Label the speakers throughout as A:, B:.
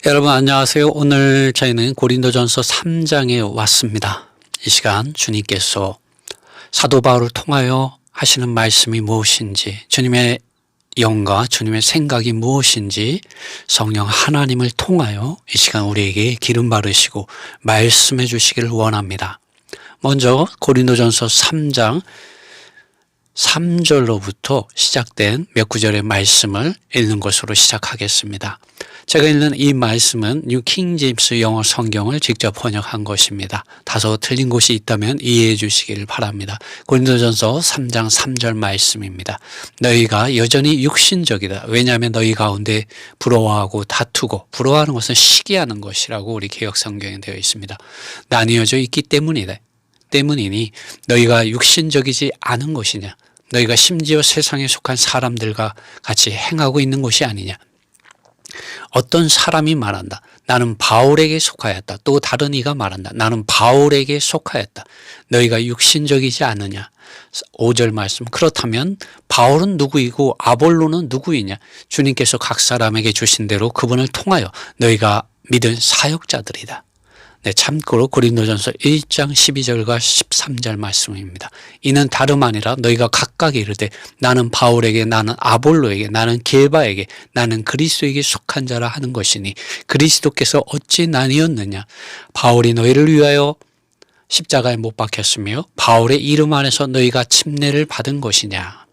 A: 여러분 안녕하세요. 오늘 저희는 고린도전서 3장에 왔습니다. 이 시간 주님께서 사도 바울을 통하여 하시는 말씀이 무엇인지, 주님의 영과 주님의 생각이 무엇인지 성령 하나님을 통하여 이 시간 우리에게 기름 바르시고 말씀해 주시기를 원합니다. 먼저 고린도전서 3장 3절로부터 시작된 몇 구절의 말씀을 읽는 것으로 시작하겠습니다. 제가 읽는 이 말씀은 뉴 킹 제임스 영어 성경을 직접 번역한 것입니다. 다소 틀린 곳이 있다면 이해해 주시기를 바랍니다. 고린도전서 3장 3절 말씀입니다. 너희가 여전히 육신적이다. 왜냐하면 너희 가운데 부러워하고 다투고, 부러워하는 것은 시기하는 것이라고 우리 개역 성경에 되어 있습니다. 나뉘어져 있기 때문이니 너희가 육신적이지 않은 것이냐, 너희가 심지어 세상에 속한 사람들과 같이 행하고 있는 것이 아니냐. 어떤 사람이 말한다. 나는 바울에게 속하였다. 또 다른 이가 말한다. 나는 바울에게 속하였다. 너희가 육신적이지 않느냐. 5절 말씀. 그렇다면 바울은 누구이고 아볼로는 누구이냐. 주님께서 각 사람에게 주신 대로 그분을 통하여 너희가 믿은 사역자들이다. 참고로 고린도전서 1장 12절과 13절 말씀입니다. 이는 다름 아니라 너희가 각각 이르되 나는 바울에게, 나는 아볼로에게, 나는 게바에게, 나는 그리스도에게 속한 자라 하는 것이니 그리스도께서 어찌 나뉘었느냐. 바울이 너희를 위하여 십자가에 못 박혔으며 바울의 이름 안에서 너희가 침례를 받은 것이냐.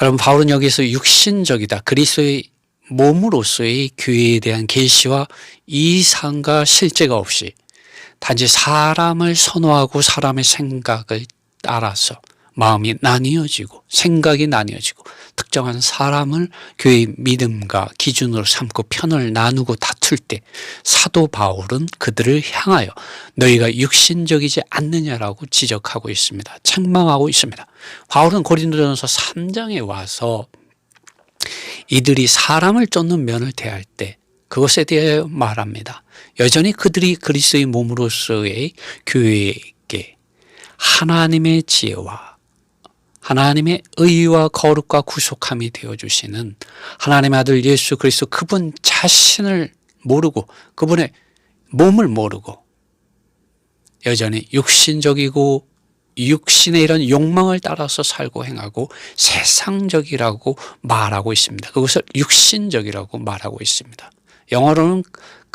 A: 여러분, 바울은 여기서 육신적이다, 그리스도의 몸으로서의 교회에 대한 계시와 이상과 실제가 없이 단지 사람을 선호하고 사람의 생각을 따라서 마음이 나뉘어지고 생각이 나뉘어지고 특정한 사람을 교회의 믿음과 기준으로 삼고 편을 나누고 다툴 때 사도 바울은 그들을 향하여 너희가 육신적이지 않느냐라고 지적하고 있습니다. 책망하고 있습니다. 바울은 고린도전서 3장에 와서 이들이 사람을 쫓는 면을 대할 때 그것에 대해 말합니다. 여전히 그들이 그리스도의 몸으로서의 교회에게 하나님의 지혜와 하나님의 의와 거룩과 구속함이 되어주시는 하나님의 아들 예수 그리스도, 그분 자신을 모르고 그분의 몸을 모르고 여전히 육신적이고 육신의 이런 욕망을 따라서 살고 행하고 세상적이라고 말하고 있습니다. 그것을 육신적이라고 말하고 있습니다. 영어로는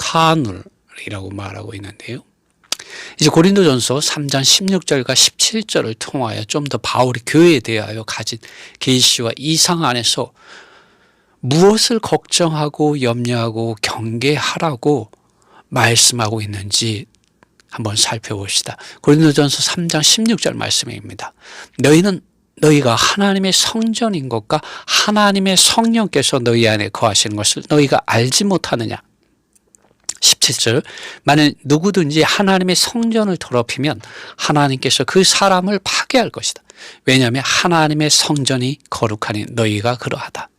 A: carnal이라고 말하고 있는데요. 이제 고린도전서 3장 16절과 17절을 통하여 좀 더 바울이 교회에 대하여 가진 계시와 이상 안에서 무엇을 걱정하고 염려하고 경계하라고 말씀하고 있는지 한번 살펴봅시다. 고린도전서 3장 16절 말씀입니다. 너희가 하나님의 성전인 것과 하나님의 성령께서 너희 안에 거하시는 것을 너희가 알지 못하느냐. 17절. 만일 누구든지 하나님의 성전을 더럽히면 하나님께서 그 사람을 파괴할 것이다. 왜냐하면 하나님의 성전이 거룩하니 너희가 그러하다.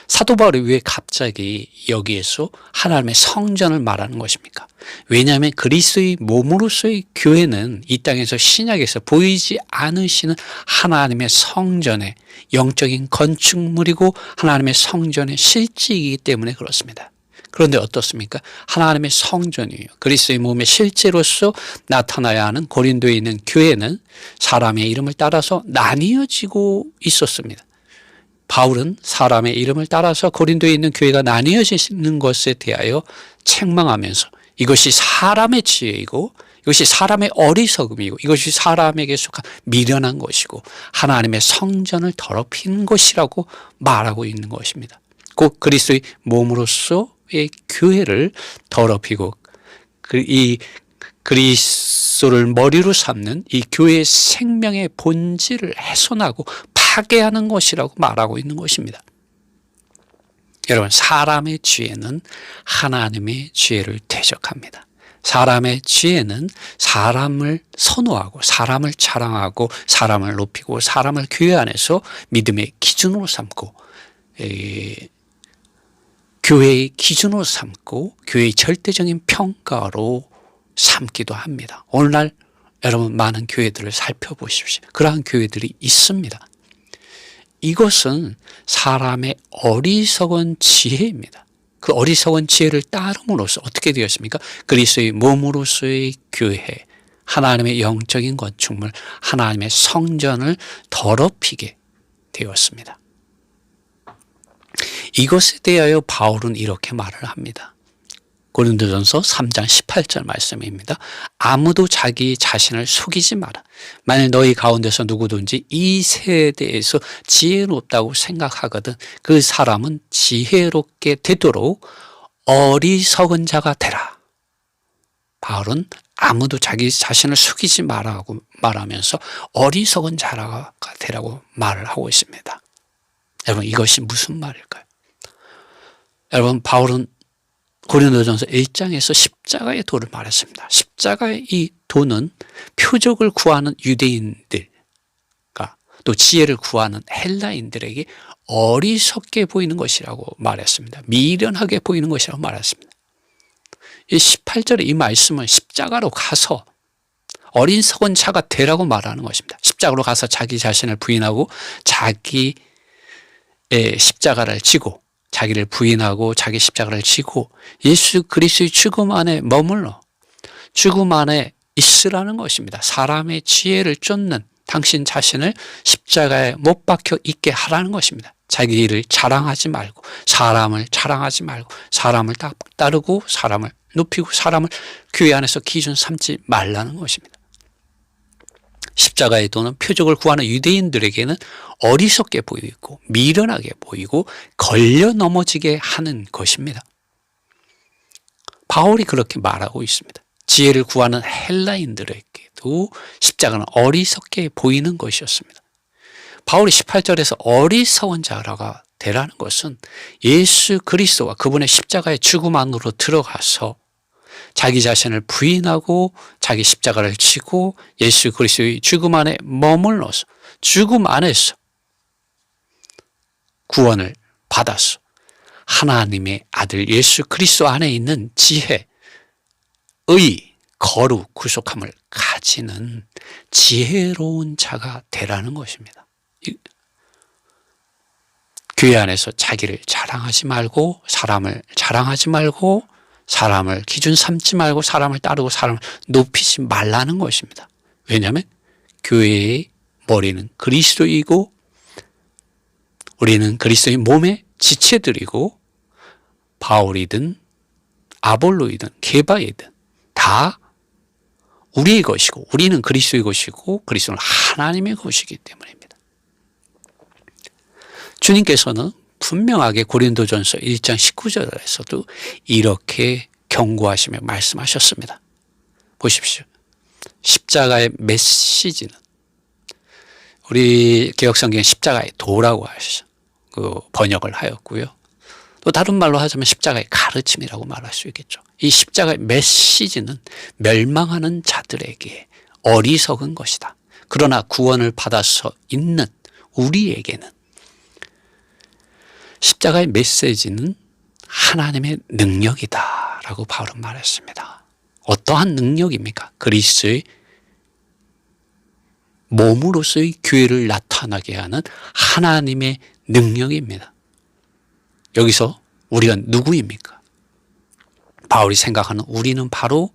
A: 사도 바울이 왜 갑자기 여기에서 하나님의 성전을 말하는 것입니까? 왜냐하면 그리스도의 몸으로서의 교회는 이 땅에서 신약에서 보이지 않으시는 하나님의 성전의 영적인 건축물이고 하나님의 성전의 실제이기 때문에 그렇습니다. 그런데 어떻습니까? 하나님의 성전이에요. 그리스도의 몸의 실제로서 나타나야 하는 고린도에 있는 교회는 사람의 이름을 따라서 나뉘어지고 있었습니다. 바울은 사람의 이름을 따라서 고린도에 있는 교회가 나뉘어지는 것에 대하여 책망하면서 이것이 사람의 지혜이고 이것이 사람의 어리석음이고 이것이 사람에게 속한 미련한 것이고 하나님의 성전을 더럽힌 것이라고 말하고 있는 것입니다. 곧 그리스도의 몸으로서의 교회를 더럽히고 이 그리스도를 머리로 삼는 이 교회의 생명의 본질을 훼손하고 파괴하는 것이라고 말하고 있는 것입니다. 여러분, 사람의 지혜는 하나님의 지혜를 대적합니다. 사람의 지혜는 사람을 선호하고 사람을 자랑하고 사람을 높이고 사람을 교회 안에서 믿음의 기준으로 삼고 교회의 기준으로 삼고 교회의 절대적인 평가로 삼기도 합니다. 오늘날 여러분 많은 교회들을 살펴보십시오. 그러한 교회들이 있습니다. 이것은 사람의 어리석은 지혜입니다. 그 어리석은 지혜를 따름으로써 어떻게 되었습니까? 그리스도의 몸으로서의 교회, 하나님의 영적인 건축물, 하나님의 성전을 더럽히게 되었습니다. 이것에 대하여 바울은 이렇게 말을 합니다. 고린도전서 3장 18절 말씀입니다. 아무도 자기 자신을 속이지 마라. 만일 너희 가운데서 누구든지 이 세대에서 지혜롭다고 생각하거든 그 사람은 지혜롭게 되도록 어리석은 자가 되라. 바울은 아무도 자기 자신을 속이지 마라고 말하면서 어리석은 자가 되라고 말을 하고 있습니다. 여러분, 이것이 무슨 말일까요? 여러분, 바울은 고린도전서 1장에서 십자가의 도를 말했습니다. 십자가의 이 도는 표적을 구하는 유대인들과 또 지혜를 구하는 헬라인들에게 어리석게 보이는 것이라고 말했습니다. 미련하게 보이는 것이라고 말했습니다. 이 18절의 이 말씀은 십자가로 가서 어리석은 자가 되라고 말하는 것입니다. 십자가로 가서 자기 자신을 부인하고 자기의 십자가를 지고 자기를 부인하고 자기 십자가를 지고 예수 그리스도의 죽음 안에 머물러 죽음 안에 있으라는 것입니다. 사람의 지혜를 쫓는 당신 자신을 십자가에 못 박혀 있게 하라는 것입니다. 자기 일을 자랑하지 말고 사람을 자랑하지 말고 사람을 따르고 사람을 높이고 사람을 교회 안에서 기준 삼지 말라는 것입니다. 십자가의 도는 표적을 구하는 유대인들에게는 어리석게 보이고 미련하게 보이고 걸려 넘어지게 하는 것입니다. 바울이 그렇게 말하고 있습니다. 지혜를 구하는 헬라인들에게도 십자가는 어리석게 보이는 것이었습니다. 바울이 18절에서 어리석은 자라가 되라는 것은 예수 그리스도와 그분의 십자가의 죽음 안으로 들어가서 자기 자신을 부인하고 자기 십자가를 지고 예수 그리스도의 죽음 안에 머물러서 죽음 안에서 구원을 받아서 하나님의 아들 예수 그리스도 안에 있는 지혜, 의, 거룩, 구속함을 가지는 지혜로운 자가 되라는 것입니다. 교회 안에서 자기를 자랑하지 말고 사람을 자랑하지 말고 사람을 기준 삼지 말고 사람을 따르고 사람을 높이지 말라는 것입니다. 왜냐하면 교회의 머리는 그리스도이고 우리는 그리스도의 몸의 지체들이고 바울이든 아볼로이든 게바이든 다 우리의 것이고 우리는 그리스도의 것이고 그리스도는 하나님의 것이기 때문입니다. 주님께서는 분명하게 고린도전서 1장 19절에서도 이렇게 경고하시며 말씀하셨습니다. 보십시오. 십자가의 메시지는 우리 개역성경에 십자가의 도라고 하셔 그 번역을 하였고요. 또 다른 말로 하자면 십자가의 가르침이라고 말할 수 있겠죠. 이 십자가의 메시지는 멸망하는 자들에게 어리석은 것이다. 그러나 구원을 받아서 있는 우리에게는 십자가의 메시지는 하나님의 능력이다라고 바울은 말했습니다. 어떠한 능력입니까? 그리스도의 몸으로서의 교회를 나타나게 하는 하나님의 능력입니다. 여기서 우리가 누구입니까? 바울이 생각하는 우리는 바로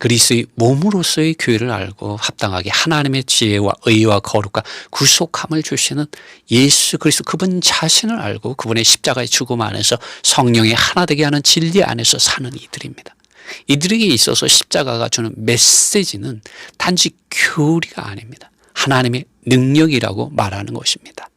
A: 그리스도의 몸으로서의 교회를 알고 합당하게 하나님의 지혜와 의와 거룩과 구속함을 주시는 예수 그리스도 그분 자신을 알고 그분의 십자가의 죽음 안에서 성령의 하나 되게 하는 진리 안에서 사는 이들입니다. 이들에게 있어서 십자가가 주는 메시지는 단지 교리가 아닙니다. 하나님의 능력이라고 말하는 것입니다.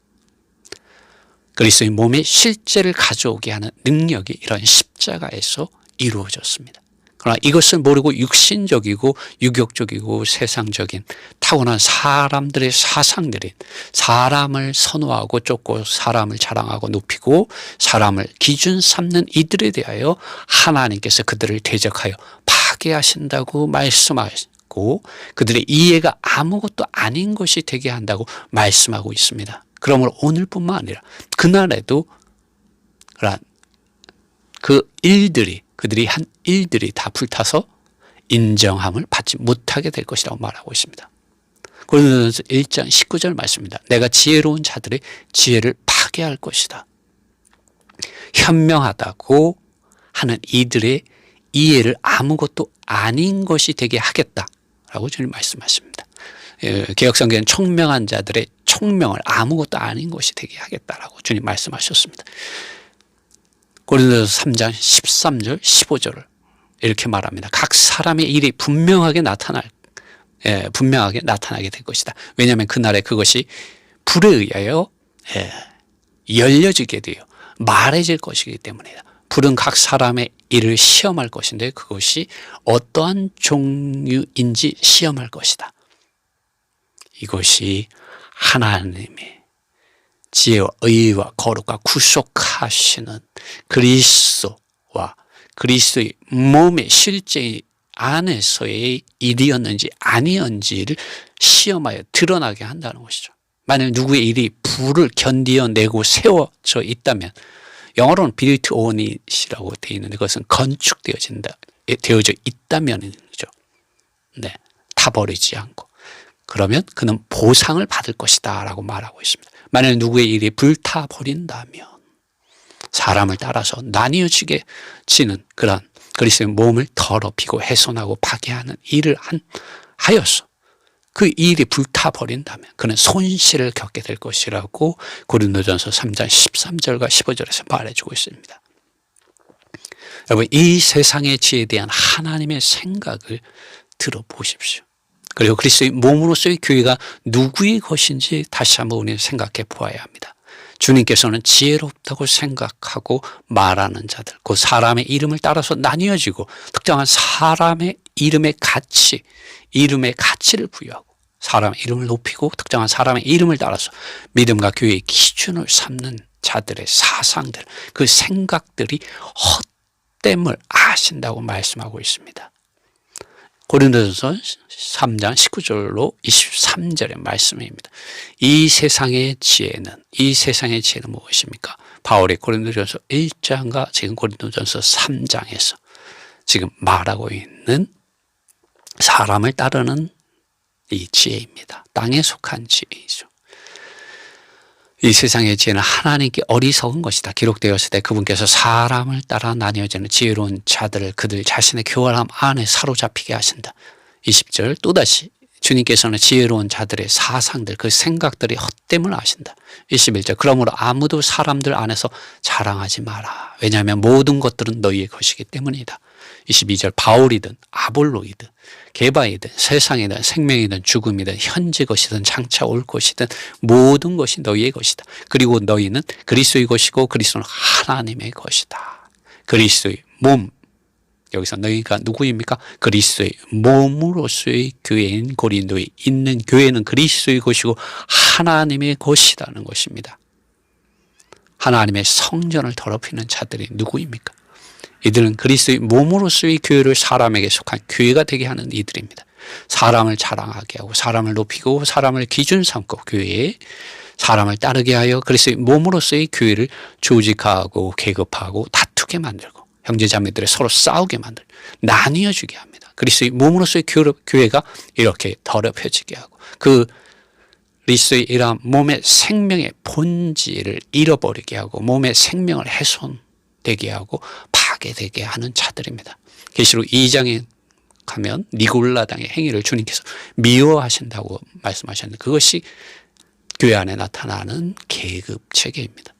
A: 그리스도의 몸의 실제를 가져오게 하는 능력이 이런 십자가에서 이루어졌습니다. 그러나 이것을 모르고 육신적이고 유격적이고 세상적인 타고난 사람들의 사상들인 사람을 선호하고 쫓고 사람을 자랑하고 높이고 사람을 기준 삼는 이들에 대하여 하나님께서 그들을 대적하여 파괴하신다고 말씀하시고 그들의 이해가 아무것도 아닌 것이 되게 한다고 말씀하고 있습니다. 그러므로 오늘뿐만 아니라 그날에도 그 일들이 그들이 한 일들이 다 불타서 인정함을 받지 못하게 될 것이라고 말하고 있습니다. 고린도전서 1장 19절 말씀입니다. 내가 지혜로운 자들의 지혜를 파괴할 것이다. 현명하다고 하는 이들의 이해를 아무것도 아닌 것이 되게 하겠다라고 주님 말씀하십니다. 개역성경은 총명한 자들의 총명을 아무것도 아닌 것이 되게 하겠다라고 주님 말씀하셨습니다. 고린도서 3장 13절 15절을 이렇게 말합니다. 각 사람의 일이 분명하게 나타나게 될 것이다. 왜냐하면 그날에 그것이 불에 의하여 열려지게 되어 말해질 것이기 때문이다. 불은 각 사람의 일을 시험할 것인데 그것이 어떠한 종류인지 시험할 것이다. 이것이 하나님의 지혜와 의와 거룩과 구속하시는 그리스도와 그리스도의 몸의 실제 안에서의 일이었는지 아니었는지를 시험하여 드러나게 한다는 것이죠. 만약 누구의 일이 불을 견디어내고 세워져 있다면, 영어로는 built on it이라고 되어 있는데 그것은 되어져 있다면이죠. 네, 타버리지 않고. 그러면 그는 보상을 받을 것이다 라고 말하고 있습니다. 만약 누구의 일이 불타버린다면 사람을 따라서 나뉘어지게 지는 그런 그리스도의 몸을 더럽히고 훼손하고 파괴하는 일을 하여서 그 일이 불타버린다면 그는 손실을 겪게 될 것이라고 고린도전서 3장 13절과 15절에서 말해주고 있습니다. 여러분, 이 세상의 지혜에 대한 하나님의 생각을 들어보십시오. 그리고 그리스도의 몸으로서의 교회가 누구의 것인지 다시 한번 우리는 생각해 보아야 합니다. 주님께서는 지혜롭다고 생각하고 말하는 자들, 그 사람의 이름을 따라서 나뉘어지고 특정한 사람의 이름의 가치를 부여하고 사람의 이름을 높이고 특정한 사람의 이름을 따라서 믿음과 교회의 기준을 삼는 자들의 사상들, 그 생각들이 헛됨을 아신다고 말씀하고 있습니다. 고린도전서 3장 19절로 23절의 말씀입니다. 이 세상의 지혜는 무엇입니까? 바울이 고린도전서 1장과 지금 고린도전서 3장에서 지금 말하고 있는 사람을 따르는 이 지혜입니다. 땅에 속한 지혜이죠. 이 세상의 지혜는 하나님께 어리석은 것이다. 기록되었을 때 그분께서 사람을 따라 나뉘어지는 지혜로운 자들을 그들 자신의 교활함 안에 사로잡히게 하신다. 20절 또다시 주님께서는 지혜로운 자들의 사상들, 그 생각들이 헛됨을 아신다. 21절 그러므로 아무도 사람들 안에서 자랑하지 마라. 왜냐하면 모든 것들은 너희의 것이기 때문이다. 22절 바울이든 아볼로이든 게바이든 세상이든 생명이든 죽음이든 현재 것이든 장차 올 것이든 모든 것이 너희의 것이다. 그리고 너희는 그리스도의 것이고 그리스도는 하나님의 것이다. 그리스도의 몸, 여기서 너희가 누구입니까? 그리스도의 몸으로서의 교회인 고린도에 있는 교회는 그리스도의 것이고 하나님의 것이라는 것입니다. 하나님의 성전을 더럽히는 자들이 누구입니까? 이들은 그리스도의 몸으로서의 교회를 사람에게 속한 교회가 되게 하는 이들입니다. 사람을 자랑하게 하고 사람을 높이고 사람을 기준 삼고 교회에 사람을 따르게 하여 그리스도의 몸으로서의 교회를 조직화하고 계급화하고 다투게 만들고 형제자매들이 서로 싸우게 만들고 나뉘어지게 합니다. 그리스도의 몸으로서의 교회가 이렇게 더럽혀지게 하고 그 그리스도의 이러한 몸의 생명의 본질을 잃어버리게 하고 몸의 생명을 훼손되게 하고 파괴되게 하는 자들입니다. 계시록 2장에 가면 니골라당의 행위를 주님께서 미워하신다고 말씀하셨는데 그것이 교회 안에 나타나는 계급 체계입니다.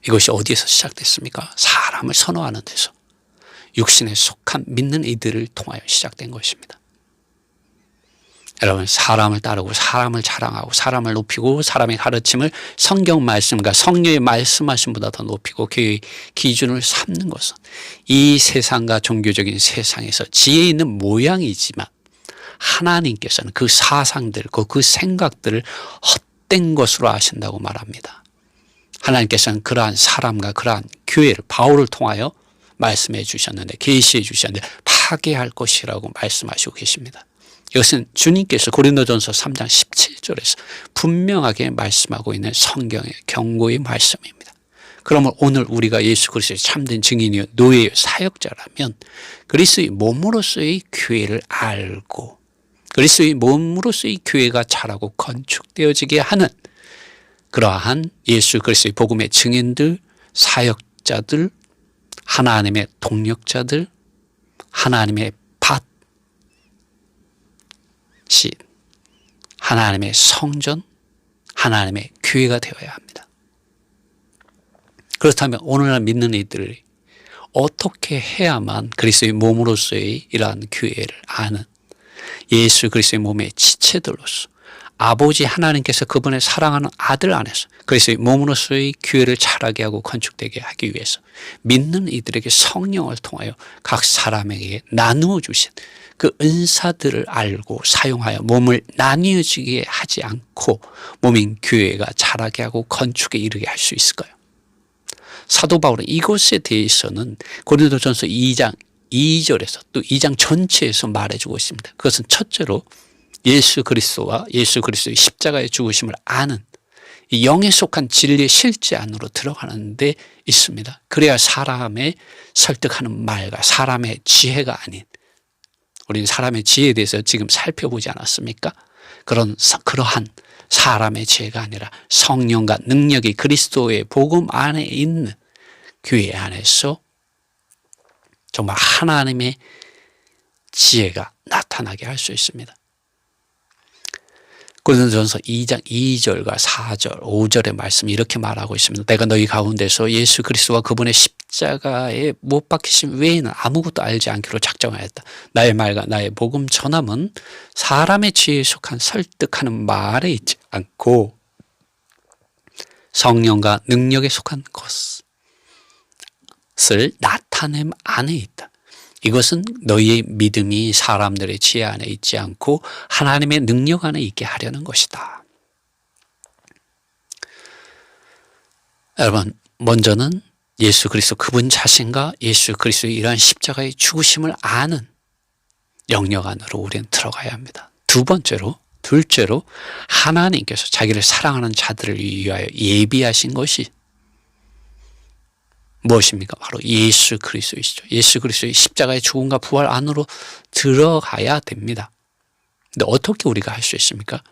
A: 이것이 어디에서 시작됐습니까? 사람을 선호하는 데서 육신에 속한 믿는 이들을 통하여 시작된 것입니다. 여러분, 사람을 따르고 사람을 자랑하고 사람을 높이고 사람의 가르침을 성경 말씀과 성령의 말씀하심보다 더 높이고 교회의 기준을 삼는 것은 이 세상과 종교적인 세상에서 지혜 있는 모양이지만 하나님께서는 그 사상들, 그 생각들을 헛된 것으로 아신다고 말합니다. 하나님께서는 그러한 사람과 그러한 교회를 바울을 통하여 말씀해 주셨는데 계시해 주셨는데 파괴할 것이라고 말씀하시고 계십니다. 이것은 주님께서 고린도전서 3장 17절에서 분명하게 말씀하고 있는 성경의 경고의 말씀입니다. 그러면 오늘 우리가 예수 그리스도의 참된 증인이요 노예요 사역자라면 그리스도의 몸으로서의 교회를 알고 그리스도의 몸으로서의 교회가 자라고 건축되어지게 하는 그러한 예수 그리스도의 복음의 증인들, 사역자들, 하나님의 동력자들, 하나님의 밭이 하나님의 성전, 하나님의 교회가 되어야 합니다. 그렇다면 오늘날 믿는 이들이 어떻게 해야만 그리스도의 몸으로서의 이러한 교회를 아는 예수 그리스도의 몸의 지체들로서 아버지 하나님께서 그분의 사랑하는 아들 안에서 그리스도의 몸으로서의 교회를 자라게 하고 건축되게 하기 위해서 믿는 이들에게 성령을 통하여 각 사람에게 나누어 주신 그 은사들을 알고 사용하여 몸을 나뉘어지게 하지 않고 몸인 교회가 자라게 하고 건축에 이르게 할 수 있을까요? 사도 바울은 이것에 대해서는 고린도전서 2장 2절에서 또 2장 전체에서 말해주고 있습니다. 그것은 첫째로 예수 그리스도와 예수 그리스도의 십자가의 죽으심을 아는 이 영에 속한 진리의 실제 안으로 들어가는 데 있습니다. 그래야 사람의 설득하는 말과 사람의 지혜가 아닌, 우리는 사람의 지혜에 대해서 지금 살펴보지 않았습니까? 그러한 사람의 지혜가 아니라 성령과 능력이 그리스도의 복음 안에 있는 교회 안에서 정말 하나님의 지혜가 나타나게 할 수 있습니다. 고린도전서 2장 2절과 4절, 5절의 말씀이 이렇게 말하고 있습니다. 내가 너희 가운데서 예수 그리스도와 그분의 십자가에 못 박히심 외에는 아무것도 알지 않기로 작정하였다. 나의 말과 나의 복음 전함은 사람의 지혜에 속한 설득하는 말에 있지 않고 성령과 능력에 속한 것을 나타냄 안에 있다. 이것은 너희의 믿음이 사람들의 지혜 안에 있지 않고 하나님의 능력 안에 있게 하려는 것이다. 여러분, 먼저는 예수 그리스도 그분 자신과 예수 그리스도의 이러한 십자가의 죽으심을 아는 영역 안으로 우리는 들어가야 합니다. 둘째로 하나님께서 자기를 사랑하는 자들을 위하여 예비하신 것이 무엇입니까? 바로 예수 그리스도이시죠. 예수 그리스도의 십자가의 죽음과 부활 안으로 들어가야 됩니다. 근데 어떻게 우리가 할 수 있습니까?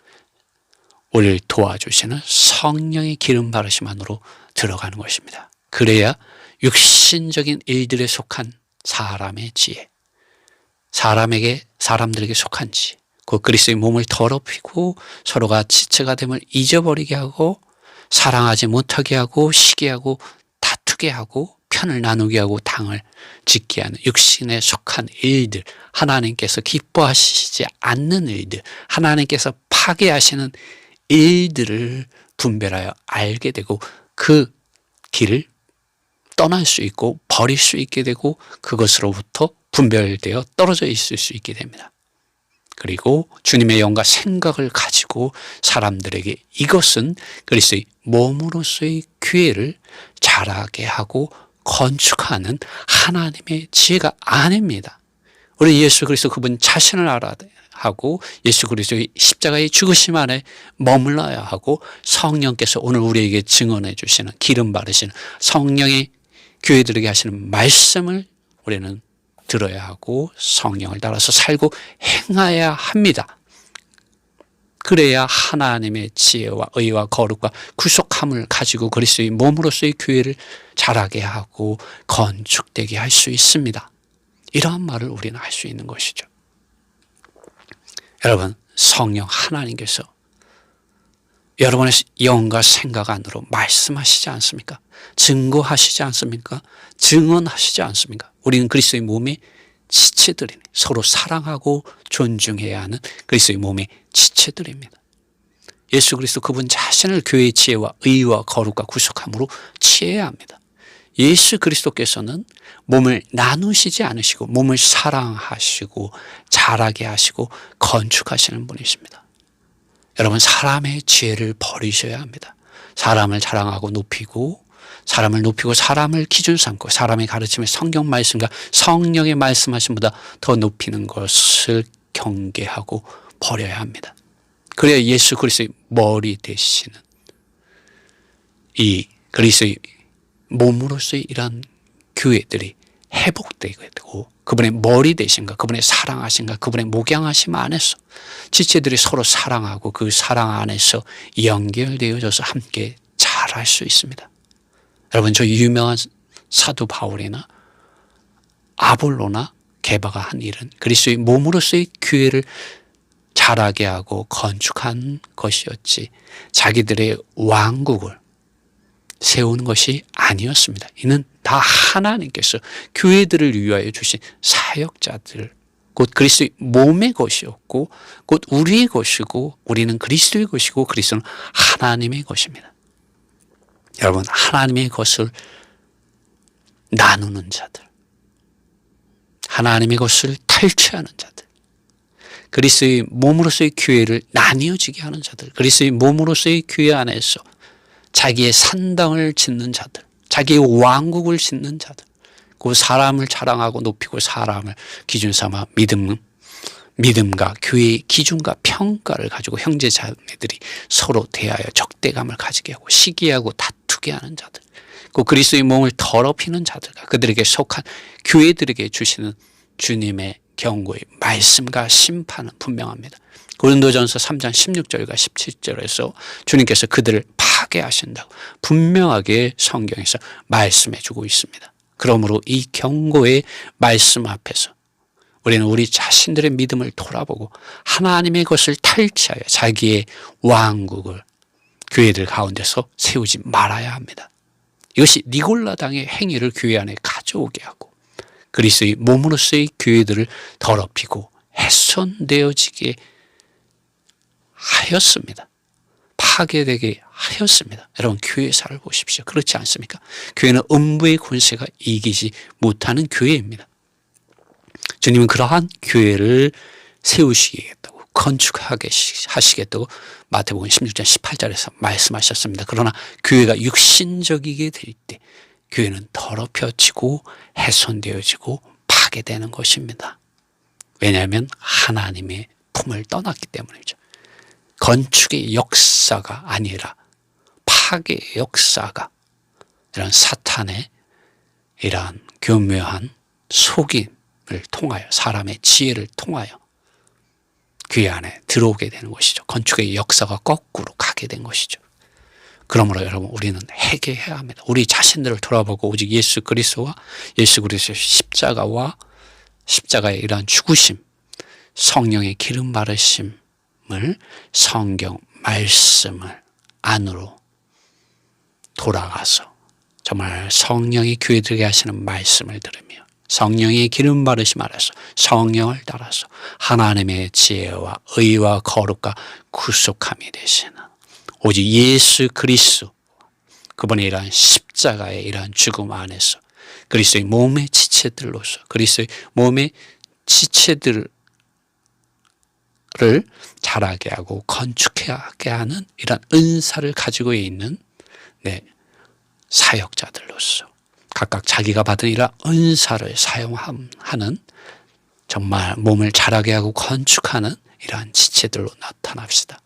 A: 우리를 도와주시는 성령의 기름 바르심 안으로 들어가는 것입니다. 그래야 육신적인 일들에 속한 사람의 지혜, 사람들에게 속한 지혜, 그 그리스도의 몸을 더럽히고 서로가 지체가 됨을 잊어버리게 하고 사랑하지 못하게 하고 시기하고 다투게 하고 편을 나누게 하고 당을 짓게 하는 육신에 속한 일들, 하나님께서 기뻐하시지 않는 일들, 하나님께서 파괴하시는 일들을 분별하여 알게 되고 그 길을 떠날 수 있고 버릴 수 있게 되고 그것으로부터 분별되어 떨어져 있을 수 있게 됩니다. 그리고 주님의 영과 생각을 가지고 사람들에게 이것은 그리스도의 몸으로서의 교회를 자라게 하고 건축하는 하나님의 지혜가 아닙니다. 우리 예수 그리스도 그분 자신을 알아야 하고 예수 그리스도의 십자가의 죽으심 안에 머물러야 하고 성령께서 오늘 우리에게 증언해 주시는 기름 바르시는 성령의 교회들에게 하시는 말씀을 우리는 들어야 하고 성령을 따라서 살고 행해야 합니다. 그래야 하나님의 지혜와 의와 거룩과 구속함을 가지고 그리스도의 몸으로서의 교회를 자라게 하고 건축되게 할 수 있습니다. 이러한 말을 우리는 할 수 있는 것이죠. 여러분, 성령 하나님께서 여러분의 영과 생각 안으로 말씀하시지 않습니까? 증거하시지 않습니까? 증언하시지 않습니까? 우리는 그리스도의 몸의 지체들이니 서로 사랑하고 존중해야 하는 그리스도의 몸의 지체들입니다. 예수 그리스도 그분 자신을 교회의 지혜와 의와 거룩과 구속함으로 취해야 합니다. 예수 그리스도께서는 몸을 나누시지 않으시고 몸을 사랑하시고 자라게 하시고 건축하시는 분이십니다. 여러분, 사람의 지혜를 버리셔야 합니다. 사람을 자랑하고 높이고 사람을 기준 삼고 사람의 가르침의 성경 말씀과 성령의 말씀하심보다 더 높이는 것을 경계하고 버려야 합니다. 그래야 예수 그리스도의 머리 되시는 이 그리스도의 몸으로서의 이러한 교회들이 회복되게 되고 그분의 머리 되신가, 그분의 사랑하신가, 그분의 목양하심 안에서 지체들이 서로 사랑하고 그 사랑 안에서 연결되어져서 함께 잘할 수 있습니다. 여러분, 저 유명한 사도 바울이나 아볼로나 게바가 한 일은 그리스도의 몸으로서의 교회를 자라게 하고 건축한 것이었지 자기들의 왕국을 세우는 것이 아니었습니다. 이는 다 하나님께서 교회들을 위하여 주신 사역자들 곧 그리스도의 몸의 것이었고 곧 우리의 것이고 우리는 그리스도의 것이고 그리스도는 하나님의 것입니다. 여러분, 하나님의 것을 나누는 자들, 하나님의 것을 탈취하는 자들, 그리스도의 몸으로서의 교회를 나뉘어지게 하는 자들, 그리스도의 몸으로서의 교회 안에서 자기의 산당을 짓는 자들, 자기의 왕국을 짓는 자들, 그 사람을 자랑하고 높이고 사람을 기준 삼아 믿음과 교회의 기준과 평가를 가지고 형제자매들이 서로 대하여 적대감을 가지게 하고 시기하고 다투게 하는 자들, 그 그리스도의 몸을 더럽히는 자들과 그들에게 속한 교회들에게 주시는 주님의 경고의 말씀과 심판은 분명합니다. 고린도전서 3장 16절과 17절에서 주님께서 그들을 파괴하신다고 분명하게 성경에서 말씀해 주고 있습니다. 그러므로 이 경고의 말씀 앞에서 우리는 우리 자신들의 믿음을 돌아보고 하나님의 것을 탈취하여 자기의 왕국을 교회들 가운데서 세우지 말아야 합니다. 이것이 니골라당의 행위를 교회 안에 가져오게 하고 그리스도의 몸으로서의 교회들을 더럽히고 훼손되어지게 하였습니다. 파괴되게 하였습니다. 여러분, 교회사를 보십시오. 그렇지 않습니까? 교회는 음부의 권세가 이기지 못하는 교회입니다. 주님은 그러한 교회를 세우시겠다고 건축하게 하시겠다고 마태복음 16장 18절에서 말씀하셨습니다. 그러나 교회가 육신적이게 될 때 교회는 더럽혀지고 훼손되어지고 파괴되는 것입니다. 왜냐하면 하나님의 품을 떠났기 때문이죠. 건축의 역사가 아니라 파괴의 역사가 이런 사탄의 이러한 교묘한 속임을 통하여 사람의 지혜를 통하여 교회 안에 들어오게 되는 것이죠. 건축의 역사가 거꾸로 가게 된 것이죠. 그러므로 여러분, 우리는 회개해야 합니다. 우리 자신들을 돌아보고 오직 예수 그리스도와 예수 그리스도의 십자가와 십자가의 이러한 죽으심, 성령의 기름 바르심을 성경 말씀을 안으로 돌아가서 정말 성령이 교회들에게 하시는 말씀을 들으며 성령의 기름 바르심 아래서 성령을 따라서 하나님의 지혜와 의와 거룩과 구속함이 되시는 오직 예수 그리스도 그분의 이러한 십자가의 이러한 죽음 안에서 그리스도의 몸의 지체들로서 그리스도의 몸의 지체들을 자라게 하고 건축하게 하는 이런 은사를 가지고 있는 사역자들로서 각각 자기가 받은 이런 은사를 사용하는 정말 몸을 자라게 하고 건축하는 이러한 지체들로 나타납시다.